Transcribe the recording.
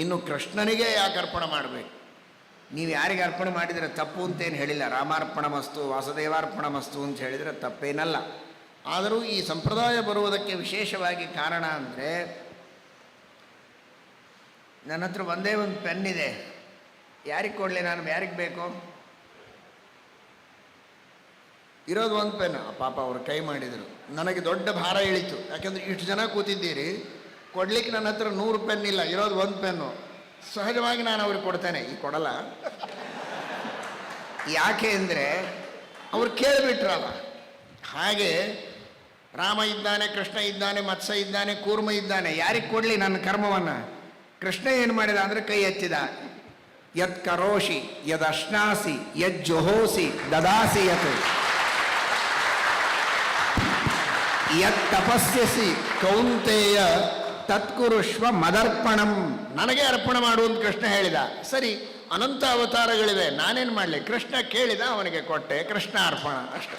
ಇನ್ನು ಕೃಷ್ಣನಿಗೆ ಯಾಕೆ ಅರ್ಪಣೆ ಮಾಡಬೇಕು? ನೀವು ಯಾರಿಗೆ ಅರ್ಪಣೆ ಮಾಡಿದರೆ ತಪ್ಪು ಅಂತೇನು ಹೇಳಿಲ್ಲ. ರಾಮಾರ್ಪಣ ಮಸ್ತು, ವಾಸುದೇವಾರ್ಪಣ ಮಸ್ತು ಅಂತ ಹೇಳಿದರೆ ತಪ್ಪೇನಲ್ಲ. ಆದರೂ ಈ ಸಂಪ್ರದಾಯ ಬರುವುದಕ್ಕೆ ವಿಶೇಷವಾಗಿ ಕಾರಣ ಅಂದರೆ, ನನ್ನ ಹತ್ರ ಒಂದೇ ಒಂದು ಪೆನ್ ಇದೆ, ಯಾರಿಗೆ ಕೊಡಲಿ ನಾನು? ಯಾರಿಗೆ ಬೇಕು? ಇರೋದು ಒಂದು ಪೆನ್. ಪಾಪ ಅವರು ಕೈ ಮಾಡಿದರು, ನನಗೆ ದೊಡ್ಡ ಭಾರ ಇಳಿತು. ಯಾಕೆಂದರೆ ಇಷ್ಟು ಜನ ಕೂತಿದ್ದೀರಿ, ಕೊಡ್ಲಿಕ್ಕೆ ನನ್ನ ಹತ್ರ 100 ಪೆನ್ ಇಲ್ಲ, ಇರೋದು ಒಂದು ಪೆನ್ನು. ಸಹಜವಾಗಿ ನಾನು ಅವ್ರಿಗೆ ಕೊಡ್ತೇನೆ, ಈಗ ಕೊಡಲ್ಲ. ಯಾಕೆ ಅಂದರೆ ಅವ್ರು ಕೇಳಿಬಿಟ್ರಲ್ಲ. ಹಾಗೆ ರಾಮ ಇದ್ದಾನೆ, ಕೃಷ್ಣ ಇದ್ದಾನೆ, ಮತ್ಸ್ಯ ಇದ್ದಾನೆ, ಕೂರ್ಮ ಇದ್ದಾನೆ, ಯಾರಿಗೆ ಕೊಡಲಿ ನನ್ನ ಕರ್ಮವನ್ನು? ಕೃಷ್ಣ ಏನು ಮಾಡಿದ ಅಂದರೆ ಕೈ ಎತ್ತಿದ. ಯತ್ ಕರೋಷಿ ಯದ್ ಅಶ್ನಾಸಿ ಯದ್ ಜೊಹೋಸಿ ದದಾಸಿ ಯತ್ ಯತ್ ತಪಸ್ಯಸಿ ಕೌಂತೆಯ ತತ್ಕುರುಷ್ವ ಮದರ್ಪಣಂ. ನನಗೆ ಅರ್ಪಣೆ ಮಾಡುವಂತ ಕೃಷ್ಣ ಹೇಳಿದ. ಸರಿ, ಅನಂತ ಅವತಾರಗಳಿವೆ, ನಾನೇನು ಮಾಡಲಿ? ಕೃಷ್ಣ ಕೇಳಿದ, ಅವನಿಗೆ ಕೊಟ್ಟೆ, ಕೃಷ್ಣ ಅರ್ಪಣ ಅಷ್ಟೇ.